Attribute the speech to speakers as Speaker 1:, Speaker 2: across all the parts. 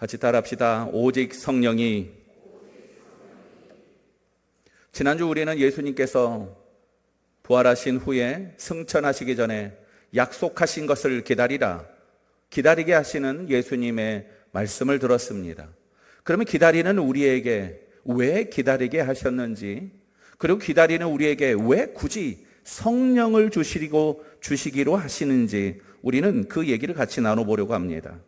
Speaker 1: 같이 따라합시다. 오직 성령이. 지난주 우리는 예수님께서 부활하신 후에 승천하시기 전에 약속하신 것을 기다리게 하시는 예수님의 말씀을 들었습니다. 그러면 기다리는 우리에게 왜 기다리게 하셨는지, 그리고 기다리는 우리에게 왜 굳이 성령을 주시기로 하시는지 우리는 그 얘기를 같이 나눠보려고 합니다.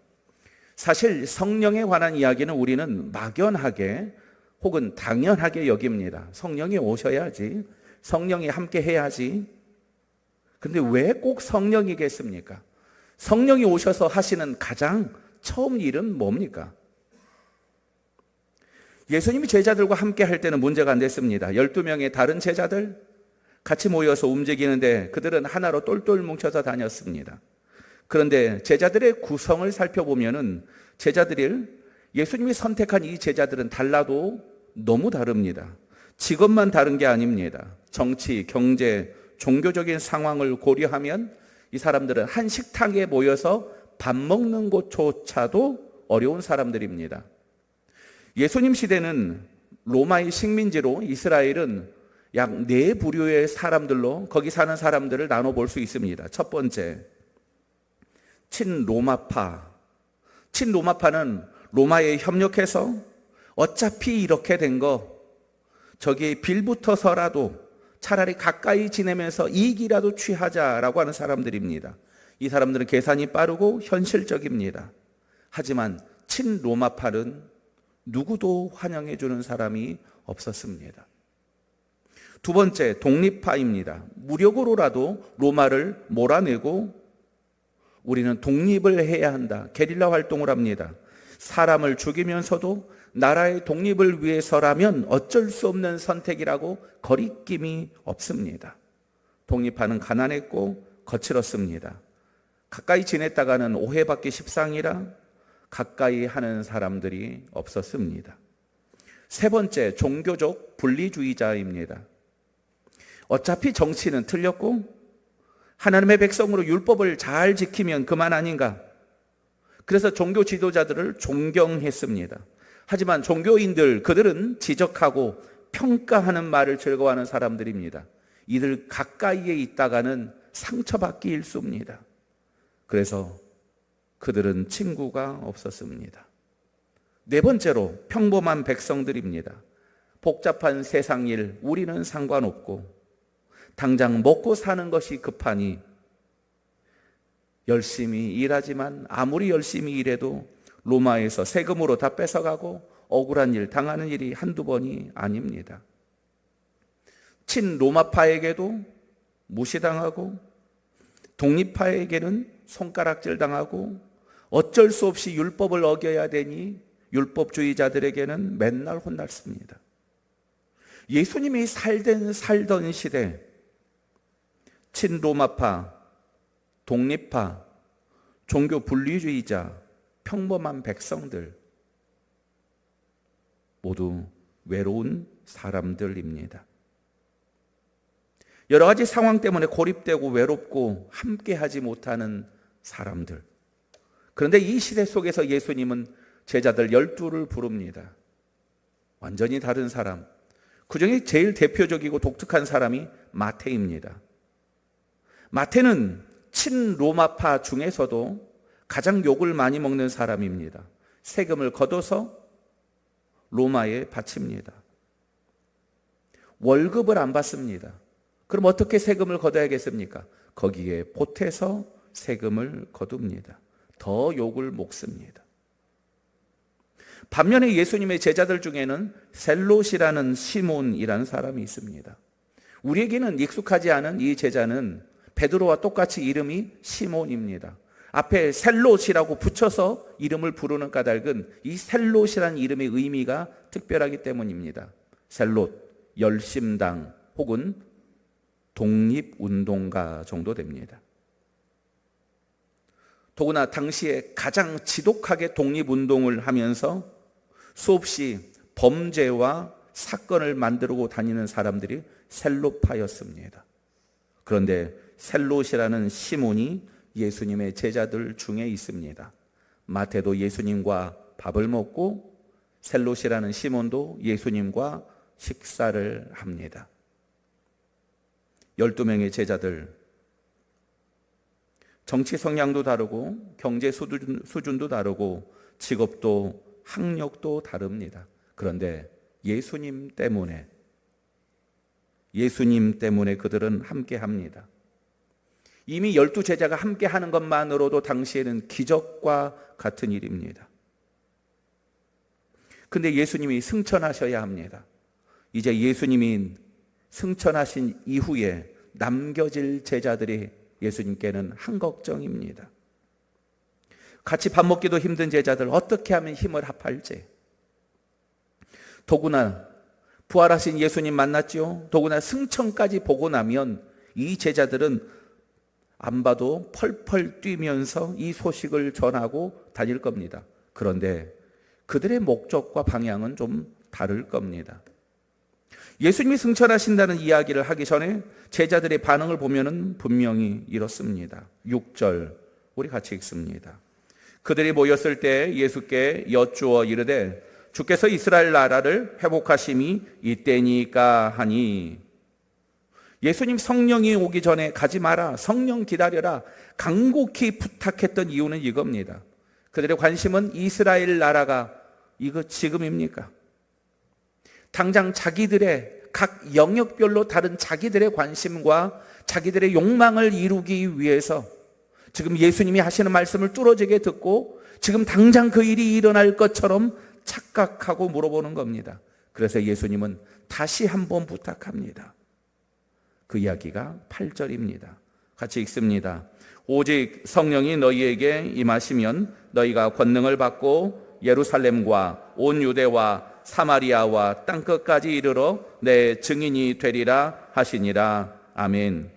Speaker 1: 사실 성령에 관한 이야기는 우리는 막연하게 혹은 당연하게 여깁니다. 성령이 오셔야지, 성령이 함께 해야지. 그런데 왜 꼭 성령이겠습니까? 성령이 오셔서 하시는 가장 처음 일은 뭡니까? 예수님이 제자들과 함께 할 때는 문제가 안 됐습니다. 12명의 다른 제자들 같이 모여서 움직이는데 그들은 하나로 똘똘 뭉쳐서 다녔습니다. 그런데 제자들의 구성을 살펴보면은 예수님이 선택한 이 제자들은 달라도 너무 다릅니다. 직업만 다른 게 아닙니다. 정치, 경제, 종교적인 상황을 고려하면 이 사람들은 한 식탁에 모여서 밥 먹는 것조차도 어려운 사람들입니다. 예수님 시대는 로마의 식민지로 이스라엘은 약 4부류의 사람들로 거기 사는 사람들을 나눠볼 수 있습니다. 첫 번째, 친로마파. 친로마파는 로마에 협력해서 어차피 이렇게 된 거 저기 빌붙어서라도 차라리 가까이 지내면서 이익이라도 취하자라고 하는 사람들입니다. 이 사람들은 계산이 빠르고 현실적입니다. 하지만 친로마파는 누구도 환영해 주는 사람이 없었습니다. 두 번째, 독립파입니다. 무력으로라도 로마를 몰아내고 우리는 독립을 해야 한다. 게릴라 활동을 합니다. 사람을 죽이면서도 나라의 독립을 위해서라면 어쩔 수 없는 선택이라고 거리낌이 없습니다. 독립파는 가난했고 거칠었습니다. 가까이 지냈다가는 오해받기 십상이라 가까이 하는 사람들이 없었습니다. 세 번째, 종교적 분리주의자입니다. 어차피 정치는 틀렸고 하나님의 백성으로 율법을 잘 지키면 그만 아닌가. 그래서 종교 지도자들을 존경했습니다. 하지만 그들은 지적하고 평가하는 말을 즐거워하는 사람들입니다. 이들 가까이에 있다가는 상처받기 일쑤입니다. 그래서 그들은 친구가 없었습니다. 네 번째로 평범한 백성들입니다. 복잡한 세상 일 우리는 상관없고 당장 먹고 사는 것이 급하니 열심히 일하지만 아무리 열심히 일해도 로마에서 세금으로 다 뺏어가고 억울한 일 당하는 일이 한두 번이 아닙니다. 친로마파에게도 무시당하고 독립파에게는 손가락질 당하고 어쩔 수 없이 율법을 어겨야 되니 율법주의자들에게는 맨날 혼났습니다. 예수님이 살던 시대 친로마파, 독립파, 종교 분리주의자, 평범한 백성들 모두 외로운 사람들입니다. 여러 가지 상황 때문에 고립되고 외롭고 함께하지 못하는 사람들. 그런데 이 시대 속에서 예수님은 제자들 12를 부릅니다. 완전히 다른 사람. 그중에 제일 대표적이고 독특한 사람이 마태입니다. 마태는 친로마파 중에서도 가장 욕을 많이 먹는 사람입니다. 세금을 걷어서 로마에 바칩니다. 월급을 안 받습니다. 그럼 어떻게 세금을 걷어야겠습니까? 거기에 보태서 세금을 거둡니다. 더 욕을 먹습니다. 반면에 예수님의 제자들 중에는 셀롯이라는 시몬이라는 사람이 있습니다. 우리에게는 익숙하지 않은 이 제자는 베드로와 똑같이 이름이 시몬입니다. 앞에 셀롯이라고 붙여서 이름을 부르는 까닭은 이 셀롯이라는 이름의 의미가 특별하기 때문입니다. 셀롯, 열심당 혹은 독립운동가 정도 됩니다. 더구나 당시에 가장 지독하게 독립운동을 하면서 수없이 범죄와 사건을 만들고 다니는 사람들이 셀롯파였습니다. 그런데 셀롯이라는 시몬이 예수님의 제자들 중에 있습니다. 마태도 예수님과 밥을 먹고 셀롯이라는 시몬도 예수님과 식사를 합니다. 12명의 제자들, 정치 성향도 다르고 경제 수준도 다르고 직업도 학력도 다릅니다. 그런데 예수님 때문에 그들은 함께합니다. 이미 12제자가 함께하는 것만으로도 당시에는 기적과 같은 일입니다. 근데 예수님이 승천하셔야 합니다. 이제 예수님이 승천하신 이후에 남겨질 제자들이 예수님께는 한 걱정입니다. 같이 밥 먹기도 힘든 제자들 어떻게 하면 힘을 합할지. 더구나 부활하신 예수님 만났죠. 더구나 승천까지 보고 나면 이 제자들은 안 봐도 펄펄 뛰면서 이 소식을 전하고 다닐 겁니다. 그런데 그들의 목적과 방향은 좀 다를 겁니다. 예수님이 승천하신다는 이야기를 하기 전에 제자들의 반응을 보면은 분명히 이렇습니다. 6절 우리 같이 읽습니다. 그들이 모였을 때 예수께 여쭈어 이르되 주께서 이스라엘 나라를 회복하심이 이때니까 하니. 예수님 성령이 오기 전에 가지 마라, 성령 기다려라 간곡히 부탁했던 이유는 이겁니다. 그들의 관심은 이스라엘 나라가 이거 지금입니까? 당장 자기들의 각 영역별로 다른 자기들의 관심과 자기들의 욕망을 이루기 위해서 지금 예수님이 하시는 말씀을 뚫어지게 듣고 지금 당장 그 일이 일어날 것처럼 착각하고 물어보는 겁니다. 그래서 예수님은 다시 한번 부탁합니다. 그 이야기가 8절입니다. 같이 읽습니다. 오직 성령이 너희에게 임하시면 너희가 권능을 받고 예루살렘과 온 유대와 사마리아와 땅끝까지 이르러 내 증인이 되리라 하시니라. 아멘.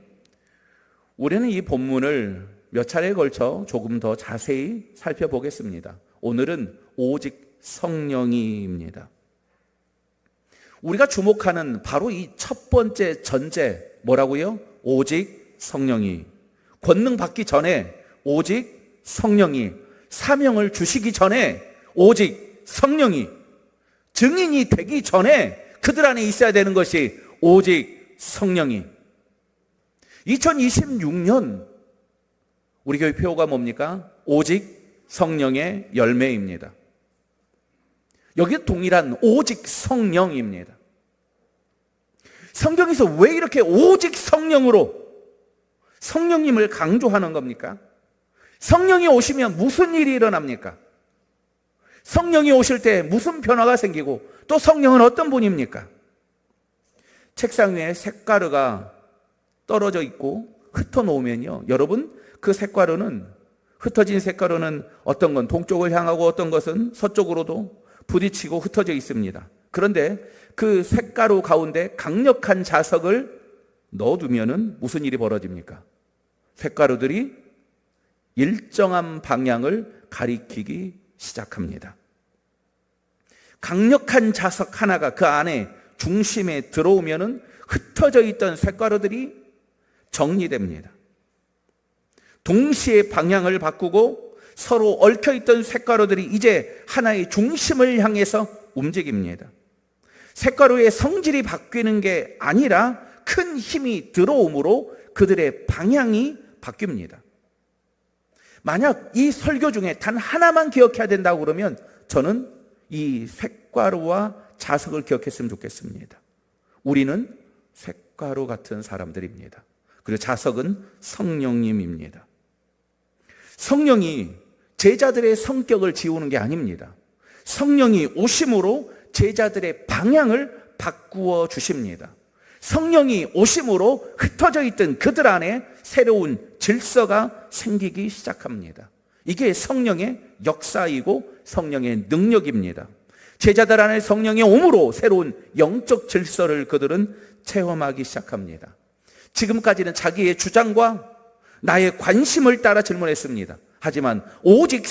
Speaker 1: 우리는 이 본문을 몇 차례에 걸쳐 조금 더 자세히 살펴보겠습니다. 오늘은 오직 성령이입니다. 우리가 주목하는 바로 이 첫 번째 전제 뭐라고요? 오직 성령이. 권능 받기 전에 오직 성령이, 사명을 주시기 전에 오직 성령이, 증인이 되기 전에 그들 안에 있어야 되는 것이 오직 성령이. 2026년 우리 교회 표어가 뭡니까? 오직 성령의 열매입니다. 여기 동일한 오직 성령입니다. 성경에서 왜 이렇게 오직 성령으로 성령님을 강조하는 겁니까? 성령이 오시면 무슨 일이 일어납니까? 성령이 오실 때 무슨 변화가 생기고 또 성령은 어떤 분입니까? 책상 위에 쇳가루가 떨어져 있고 흩어놓으면요, 여러분 그 쇳가루는, 흩어진 쇳가루는 어떤 건 동쪽을 향하고 어떤 것은 서쪽으로도 부딪히고 흩어져 있습니다. 그런데 그 쇳가루 가운데 강력한 자석을 넣어두면은 무슨 일이 벌어집니까? 쇳가루들이 일정한 방향을 가리키기 시작합니다. 강력한 자석 하나가 그 안에 중심에 들어오면은 흩어져 있던 쇳가루들이 정리됩니다. 동시에 방향을 바꾸고 서로 얽혀있던 쇳가루들이 이제 하나의 중심을 향해서 움직입니다. 쇳가루의 성질이 바뀌는 게 아니라 큰 힘이 들어오므로 그들의 방향이 바뀝니다. 만약 이 설교 중에 단 하나만 기억해야 된다고 그러면 저는 이 쇳가루와 자석을 기억했으면 좋겠습니다. 우리는 쇳가루 같은 사람들입니다. 그리고 자석은 성령님입니다. 성령이 제자들의 성격을 지우는 게 아닙니다. 성령이 오심으로 제자들의 방향을 바꾸어 주십니다. 성령이 오심으로 흩어져 있던 그들 안에 새로운 질서가 생기기 시작합니다. 이게 성령의 역사이고 성령의 능력입니다. 제자들 안에 성령이 오므로 새로운 영적 질서를 그들은 체험하기 시작합니다. 지금까지는 자기의 주장과 나의 관심을 따라 질문했습니다. 하지만 오직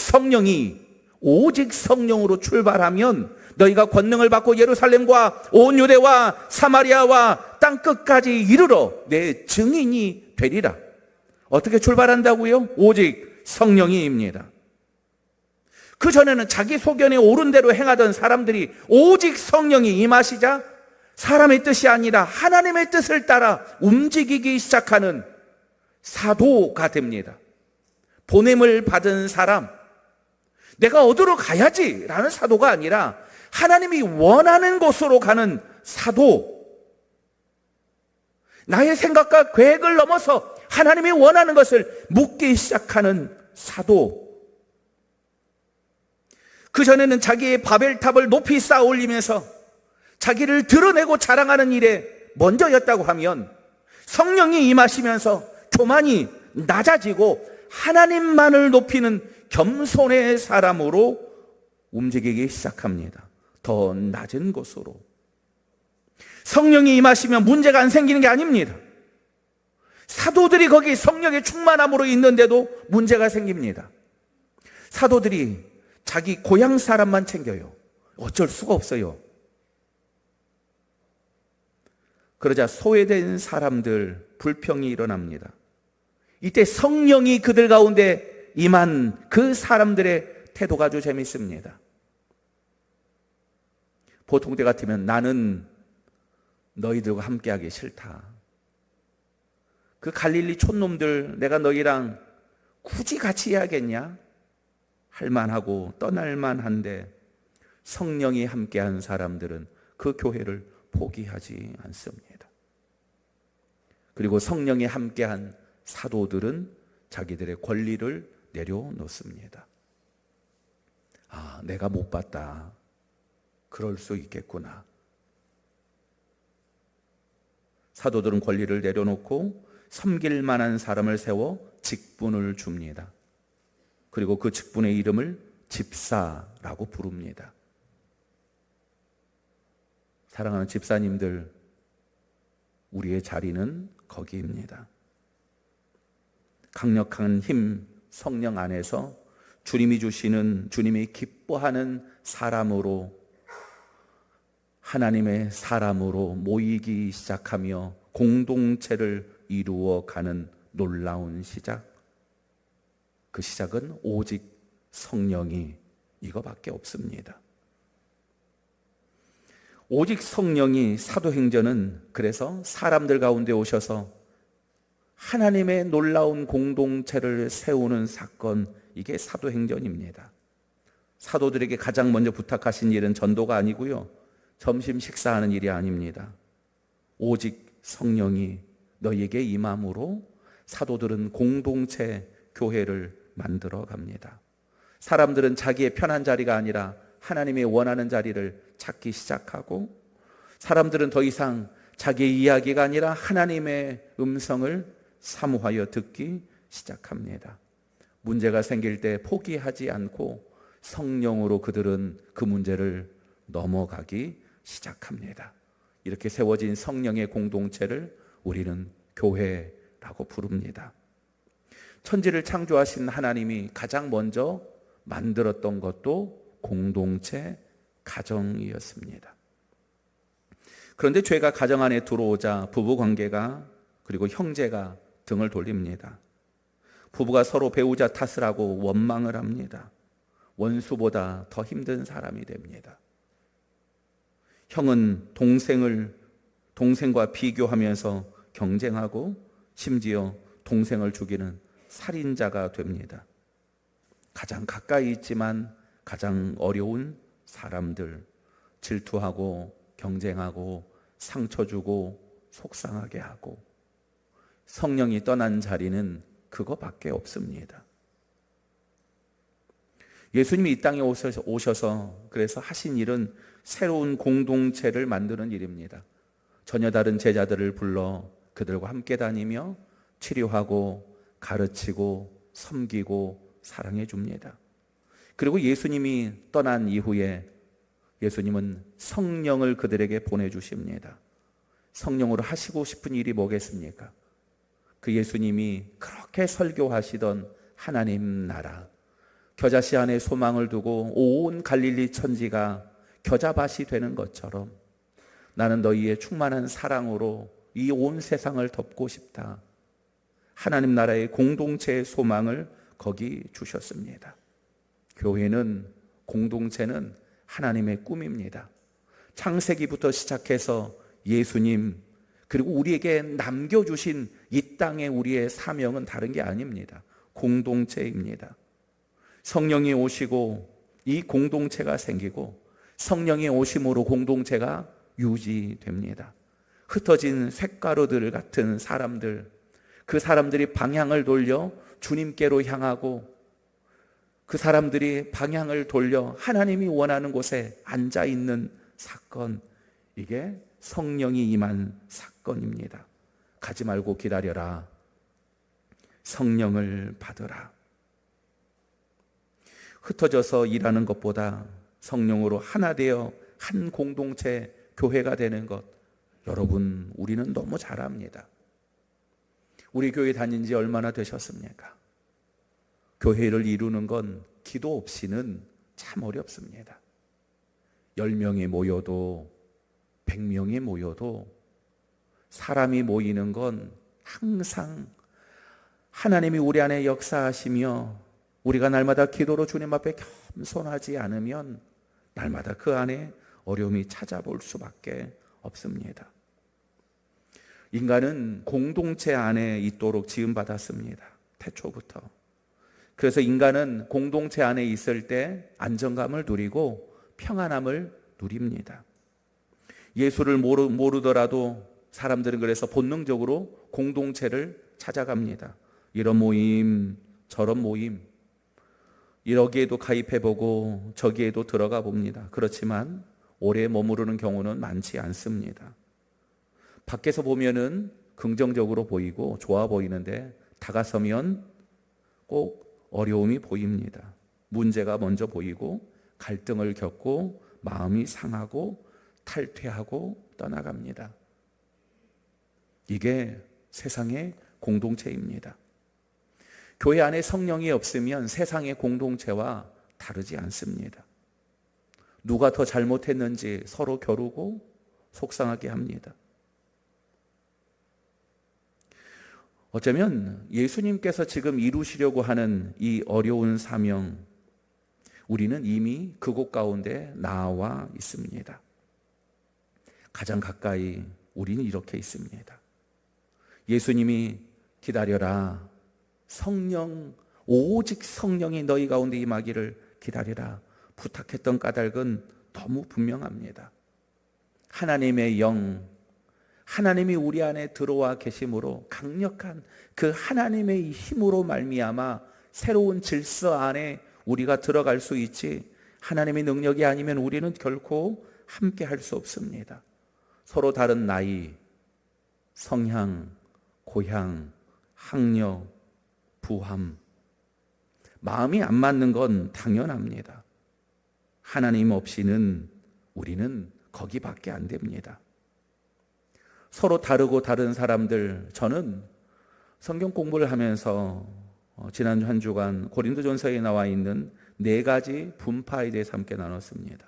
Speaker 1: 성령으로 출발하면 너희가 권능을 받고 예루살렘과 온 유대와 사마리아와 땅끝까지 이르러 내 증인이 되리라. 어떻게 출발한다고요? 오직 성령이입니다. 그전에는 자기 소견에 옳은 대로 행하던 사람들이 오직 성령이 임하시자 사람의 뜻이 아니라 하나님의 뜻을 따라 움직이기 시작하는 사도가 됩니다. 보냄을 받은 사람, 내가 어디로 가야지라는 사도가 아니라 하나님이 원하는 곳으로 가는 사도, 나의 생각과 계획을 넘어서 하나님이 원하는 것을 묻기 시작하는 사도. 그전에는 자기의 바벨탑을 높이 쌓아 올리면서 자기를 드러내고 자랑하는 일에 먼저였다고 하면 성령이 임하시면서 교만이 낮아지고 하나님만을 높이는 겸손의 사람으로 움직이기 시작합니다. 더 낮은 곳으로. 성령이 임하시면 문제가 안 생기는 게 아닙니다. 사도들이 거기 성령의 충만함으로 있는데도 문제가 생깁니다. 사도들이 자기 고향 사람만 챙겨요. 어쩔 수가 없어요. 그러자 소외된 사람들 불평이 일어납니다. 이때 성령이 그들 가운데 임한 그 사람들의 태도가 아주 재밌습니다. 보통 때 같으면 나는 너희들과 함께하기 싫다. 그 갈릴리 촌놈들 내가 너희랑 굳이 같이 해야겠냐? 할만하고 떠날만한데 성령이 함께한 사람들은 그 교회를 포기하지 않습니다. 그리고 성령이 함께한 사도들은 자기들의 권리를 내려놓습니다. 아, 내가 못 봤다. 그럴 수 있겠구나. 사도들은 권리를 내려놓고 섬길 만한 사람을 세워 직분을 줍니다. 그리고 그 직분의 이름을 집사라고 부릅니다. 사랑하는 집사님들, 우리의 자리는 거기입니다. 강력한 힘, 성령 안에서 주님이 주시는, 주님이 기뻐하는 사람으로, 하나님의 사람으로 모이기 시작하며 공동체를 이루어가는 놀라운 시작. 그 시작은 오직 성령이 이거밖에 없습니다. 오직 성령이, 사도행전은 그래서 사람들 가운데 오셔서 하나님의 놀라운 공동체를 세우는 사건, 이게 사도행전입니다. 사도들에게 가장 먼저 부탁하신 일은 전도가 아니고요, 점심 식사하는 일이 아닙니다. 오직 성령이 너희에게 임함으로 사도들은 공동체 교회를 만들어 갑니다. 사람들은 자기의 편한 자리가 아니라 하나님의 원하는 자리를 찾기 시작하고, 사람들은 더 이상 자기의 이야기가 아니라 하나님의 음성을 사모하여 듣기 시작합니다. 문제가 생길 때 포기하지 않고 성령으로 그들은 그 문제를 넘어가기 시작합니다. 이렇게 세워진 성령의 공동체를 우리는 교회라고 부릅니다. 천지를 창조하신 하나님이 가장 먼저 만들었던 것도 공동체, 가정이었습니다. 그런데 죄가 가정 안에 들어오자 부부관계가, 그리고 형제가 등을 돌립니다. 부부가 서로 배우자 탓을 하고 원망을 합니다. 원수보다 더 힘든 사람이 됩니다. 형은 동생과 비교하면서 경쟁하고 심지어 동생을 죽이는 살인자가 됩니다. 가장 가까이 있지만 가장 어려운 사람들, 질투하고 경쟁하고 상처 주고 속상하게 하고, 성령이 떠난 자리는 그거밖에 없습니다. 예수님이 이 땅에 오셔서 그래서 하신 일은 새로운 공동체를 만드는 일입니다. 전혀 다른 제자들을 불러 그들과 함께 다니며 치료하고 가르치고 섬기고 사랑해 줍니다. 그리고 예수님이 떠난 이후에 예수님은 성령을 그들에게 보내주십니다. 성령으로 하시고 싶은 일이 뭐겠습니까? 그 예수님이 그렇게 설교하시던 하나님 나라, 겨자씨 안에 소망을 두고 온 갈릴리 천지가 겨자밭이 되는 것처럼 나는 너희의 충만한 사랑으로 이 온 세상을 덮고 싶다. 하나님 나라의 공동체의 소망을 거기 주셨습니다. 교회는 공동체는 하나님의 꿈입니다. 창세기부터 시작해서 예수님, 그리고 우리에게 남겨주신 이 땅의 우리의 사명은 다른 게 아닙니다. 공동체입니다. 성령이 오시고 이 공동체가 생기고, 성령이 오심으로 공동체가 유지됩니다. 흩어진 쇳가루들 같은 사람들, 그 사람들이 방향을 돌려 주님께로 향하고, 그 사람들이 방향을 돌려 하나님이 원하는 곳에 앉아 있는 사건, 이게 성령이 임한 사건입니다. 가지 말고 기다려라. 성령을 받으라. 흩어져서 일하는 것보다 성령으로 하나 되어 한 공동체, 교회가 되는 것, 여러분, 우리는 너무 잘 압니다. 우리 교회 다닌 지 얼마나 되셨습니까? 교회를 이루는 건 기도 없이는 참 어렵습니다. 10명이 모여도 100명이 모여도 사람이 모이는 건 항상 하나님이 우리 안에 역사하시며, 우리가 날마다 기도로 주님 앞에 겸손하지 않으면 날마다 그 안에 어려움이 찾아볼 수밖에 없습니다. 인간은 공동체 안에 있도록 지음받았습니다. 태초부터. 그래서 인간은 공동체 안에 있을 때 안정감을 누리고 평안함을 누립니다. 예수를 모르더라도 사람들은 그래서 본능적으로 공동체를 찾아갑니다. 이런 모임, 저런 모임, 여기에도 가입해보고 저기에도 들어가 봅니다. 그렇지만 오래 머무르는 경우는 많지 않습니다. 밖에서 보면은 긍정적으로 보이고 좋아 보이는데 다가서면 꼭 어려움이 보입니다. 문제가 먼저 보이고 갈등을 겪고 마음이 상하고 탈퇴하고 떠나갑니다. 이게 세상의 공동체입니다. 교회 안에 성령이 없으면 세상의 공동체와 다르지 않습니다. 누가 더 잘못했는지 서로 겨루고 속상하게 합니다. 어쩌면 예수님께서 지금 이루시려고 하는 이 어려운 사명, 우리는 이미 그곳 가운데 나와 있습니다. 가장 가까이 우리는 이렇게 있습니다. 예수님이 기다려라. 성령, 오직 성령이 너희 가운데 임하기를 기다리라 부탁했던 까닭은 너무 분명합니다. 하나님의 영, 하나님이 우리 안에 들어와 계심으로 강력한 그 하나님의 힘으로 말미암아 새로운 질서 안에 우리가 들어갈 수 있지, 하나님의 능력이 아니면 우리는 결코 함께 할 수 없습니다. 서로 다른 나이, 성향, 고향, 학력, 부함, 마음이 안 맞는 건 당연합니다. 하나님 없이는 우리는 거기밖에 안 됩니다. 서로 다르고 다른 사람들, 저는 성경 공부를 하면서 지난 한 주간 고린도전서에 나와 있는 4가지 분파에 대해서 함께 나눴습니다.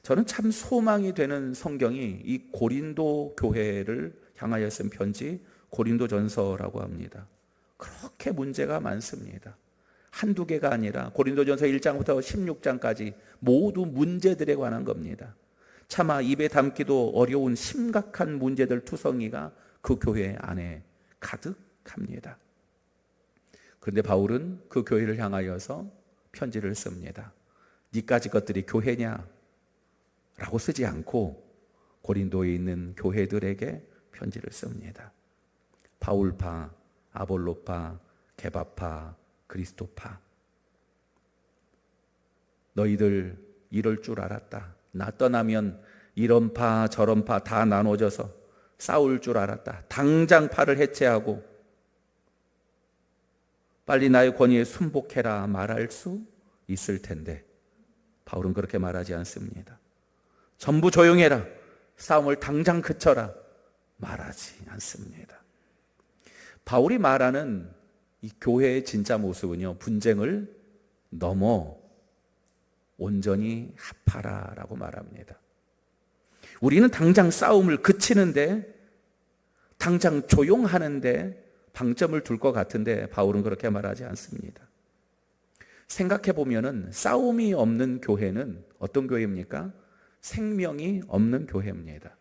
Speaker 1: 저는 참 소망이 되는 성경이 이 고린도 교회를 향하여 쓴 편지 고린도전서라고 합니다. 그렇게 문제가 많습니다. 한두 개가 아니라 고린도전서 1장부터 16장까지 모두 문제들에 관한 겁니다. 차마 입에 담기도 어려운 심각한 문제들 투성이가 그 교회 안에 가득합니다. 그런데 바울은 그 교회를 향하여서 편지를 씁니다. 니까지 것들이 교회냐? 라고 쓰지 않고 고린도에 있는 교회들에게 편지를 씁니다. 바울파, 아볼로파, 게바파, 그리스도파. 너희들 이럴 줄 알았다. 나 떠나면 이런 파 저런 파 다 나눠져서 싸울 줄 알았다. 당장 파를 해체하고 빨리 나의 권위에 순복해라 말할 수 있을 텐데, 바울은 그렇게 말하지 않습니다. 전부 조용해라, 싸움을 당장 그쳐라 말하지 않습니다. 바울이 말하는 이 교회의 진짜 모습은요, 분쟁을 넘어 온전히 합하라라고 말합니다. 우리는 당장 싸움을 그치는데, 당장 조용하는데 방점을 둘 것 같은데 바울은 그렇게 말하지 않습니다. 생각해 보면은 싸움이 없는 교회는 어떤 교회입니까? 생명이 없는 교회입니다.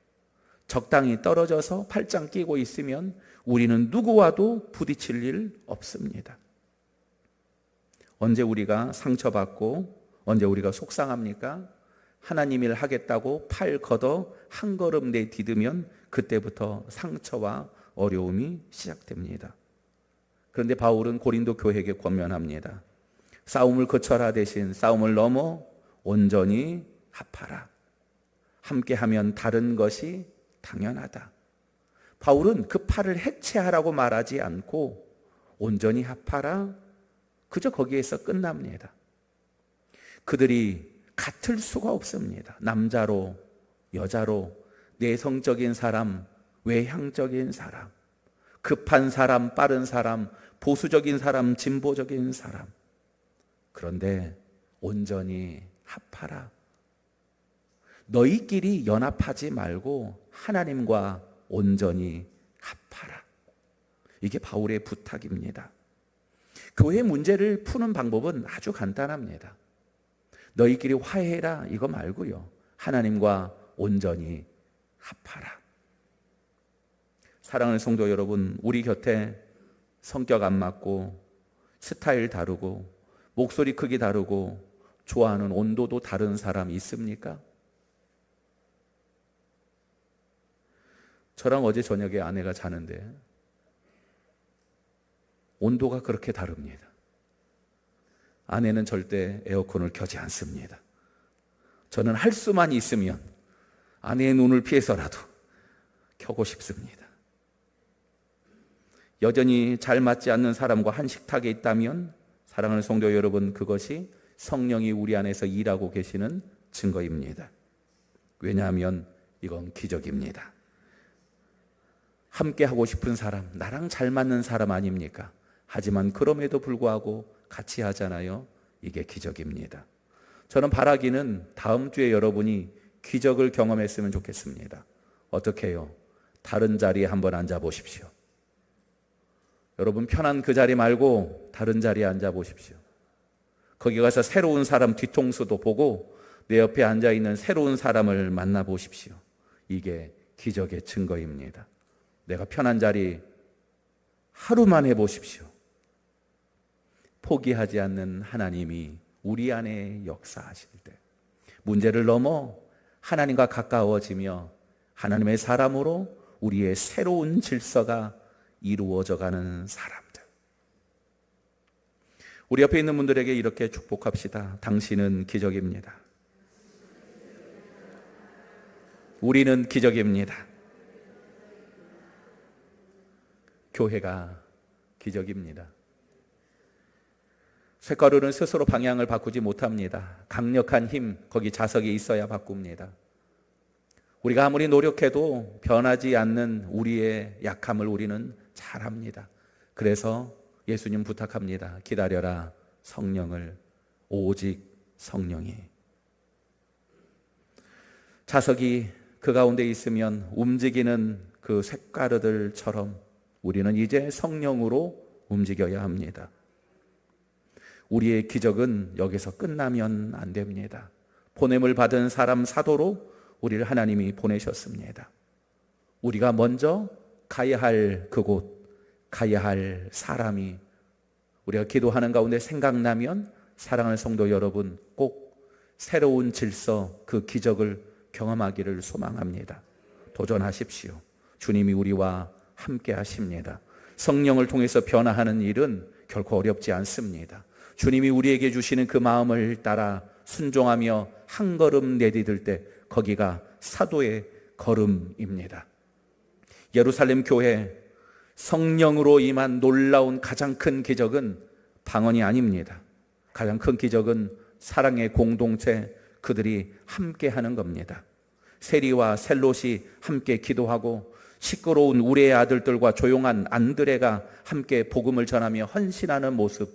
Speaker 1: 적당히 떨어져서 팔짱 끼고 있으면 우리는 누구와도 부딪힐 일 없습니다. 언제 우리가 상처받고 언제 우리가 속상합니까? 하나님 일 하겠다고 팔 걷어 한 걸음 내디디면 그때부터 상처와 어려움이 시작됩니다. 그런데 바울은 고린도 교회에게 권면합니다. 싸움을 거쳐라 대신 싸움을 넘어 온전히 합하라. 함께하면 다른 것이 당연하다. 바울은 그 팔을 해체하라고 말하지 않고 온전히 합하라, 그저 거기에서 끝납니다. 그들이 같을 수가 없습니다. 남자로, 여자로, 내성적인 사람, 외향적인 사람, 급한 사람, 빠른 사람, 보수적인 사람, 진보적인 사람. 그런데 온전히 합하라. 너희끼리 연합하지 말고 하나님과 온전히 합하라. 이게 바울의 부탁입니다. 교회 문제를 푸는 방법은 아주 간단합니다. 너희끼리 화해해라 이거 말고요. 하나님과 온전히 합하라. 사랑하는 성도 여러분, 우리 곁에 성격 안 맞고 스타일 다르고 목소리 크기 다르고 좋아하는 온도도 다른 사람 있습니까? 저랑 어제 저녁에 아내가 자는데 온도가 그렇게 다릅니다. 아내는 절대 에어컨을 켜지 않습니다. 저는 할 수만 있으면 아내의 눈을 피해서라도 켜고 싶습니다. 여전히 잘 맞지 않는 사람과 한 식탁에 있다면 사랑하는 성도 여러분, 그것이 성령이 우리 안에서 일하고 계시는 증거입니다. 왜냐하면 이건 기적입니다. 함께 하고 싶은 사람, 나랑 잘 맞는 사람 아닙니까? 하지만 그럼에도 불구하고 같이 하잖아요. 이게 기적입니다. 저는 바라기는 다음 주에 여러분이 기적을 경험했으면 좋겠습니다. 어떻게 해요? 다른 자리에 한번 앉아 보십시오. 여러분 편한 그 자리 말고 다른 자리에 앉아 보십시오. 거기 가서 새로운 사람 뒤통수도 보고 내 옆에 앉아 있는 새로운 사람을 만나 보십시오. 이게 기적의 증거입니다. 내가 편한 자리 하루만 해보십시오. 포기하지 않는 하나님이 우리 안에 역사하실 때 문제를 넘어 하나님과 가까워지며 하나님의 사람으로 우리의 새로운 질서가 이루어져 가는 사람들. 우리 옆에 있는 분들에게 이렇게 축복합시다. 당신은 기적입니다. 우리는 기적입니다. 교회가 기적입니다. 쇳가루는 스스로 방향을 바꾸지 못합니다. 강력한 힘, 거기 자석이 있어야 바꿉니다. 우리가 아무리 노력해도 변하지 않는 우리의 약함을 우리는 잘합니다. 그래서 예수님 부탁합니다. 기다려라, 성령을, 오직 성령이. 자석이 그 가운데 있으면 움직이는 그 쇳가루들처럼 우리는 이제 성령으로 움직여야 합니다. 우리의 기적은 여기서 끝나면 안 됩니다. 보냄을 받은 사람 사도로 우리를 하나님이 보내셨습니다. 우리가 먼저 가야 할 그곳, 가야 할 사람이 우리가 기도하는 가운데 생각나면 사랑하는 성도 여러분 꼭 새로운 질서, 그 기적을 경험하기를 소망합니다. 도전하십시오. 주님이 우리와 함께 하십니다. 성령을 통해서 변화하는 일은 결코 어렵지 않습니다. 주님이 우리에게 주시는 그 마음을 따라 순종하며 한 걸음 내디딜 때 거기가 사도의 걸음입니다. 예루살렘 교회 성령으로 임한 놀라운 가장 큰 기적은 방언이 아닙니다. 가장 큰 기적은 사랑의 공동체, 그들이 함께 하는 겁니다. 세리와 셀롯이 함께 기도하고 시끄러운 우레의 아들들과 조용한 안드레가 함께 복음을 전하며 헌신하는 모습,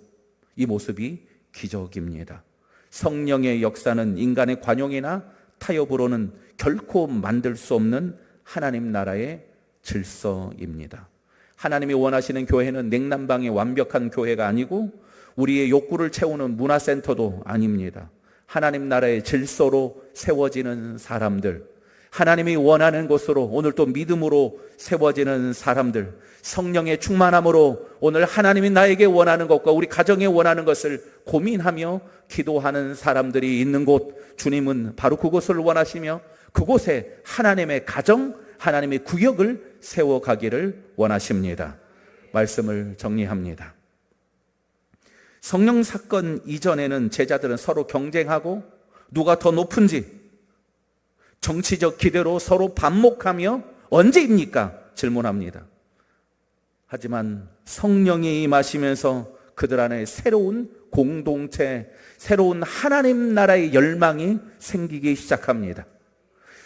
Speaker 1: 이 모습이 기적입니다. 성령의 역사는 인간의 관용이나 타협으로는 결코 만들 수 없는 하나님 나라의 질서입니다. 하나님이 원하시는 교회는 냉난방의 완벽한 교회가 아니고 우리의 욕구를 채우는 문화센터도 아닙니다. 하나님 나라의 질서로 세워지는 사람들, 하나님이 원하는 곳으로 오늘 또 믿음으로 세워지는 사람들, 성령의 충만함으로 오늘 하나님이 나에게 원하는 것과 우리 가정에 원하는 것을 고민하며 기도하는 사람들이 있는 곳, 주님은 바로 그곳을 원하시며 그곳에 하나님의 가정, 하나님의 구역을 세워가기를 원하십니다. 말씀을 정리합니다. 성령 사건 이전에는 제자들은 서로 경쟁하고 누가 더 높은지 정치적 기대로 서로 반목하며 언제입니까? 질문합니다. 하지만 성령이 임하시면서 그들 안에 새로운 공동체, 새로운 하나님 나라의 열망이 생기기 시작합니다.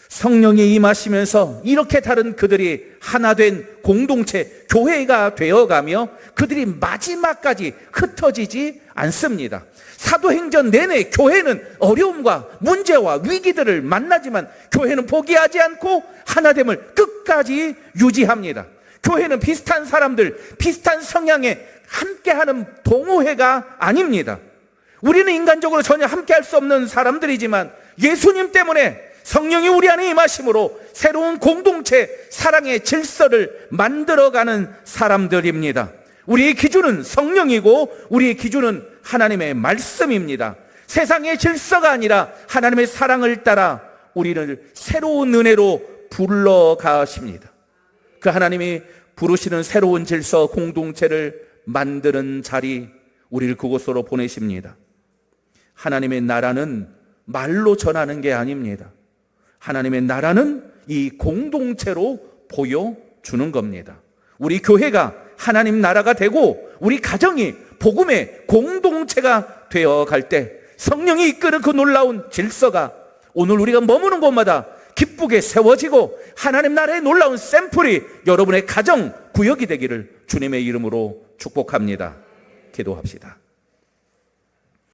Speaker 1: 성령이 임하시면서 이렇게 다른 그들이 하나 된 공동체, 교회가 되어가며 그들이 마지막까지 흩어지지 않습니다. 사도행전 내내 교회는 어려움과 문제와 위기들을 만나지만 교회는 포기하지 않고 하나됨을 끝까지 유지합니다. 교회는 비슷한 사람들, 비슷한 성향에 함께하는 동호회가 아닙니다. 우리는 인간적으로 전혀 함께할 수 없는 사람들이지만 예수님 때문에 성령이 우리 안에 임하심으로 새로운 공동체, 사랑의 질서를 만들어가는 사람들입니다. 우리의 기준은 성령이고 우리의 기준은 하나님의 말씀입니다. 세상의 질서가 아니라 하나님의 사랑을 따라 우리를 새로운 은혜로 불러가십니다. 그 하나님이 부르시는 새로운 질서, 공동체를 만드는 자리, 우리를 그곳으로 보내십니다. 하나님의 나라는 말로 전하는 게 아닙니다. 하나님의 나라는 이 공동체로 보여주는 겁니다. 우리 교회가 하나님 나라가 되고 우리 가정이 복음의 공동체가 되어갈 때 성령이 이끄는 그 놀라운 질서가 오늘 우리가 머무는 곳마다 기쁘게 세워지고 하나님 나라의 놀라운 샘플이 여러분의 가정, 구역이 되기를 주님의 이름으로 축복합니다. 기도합시다.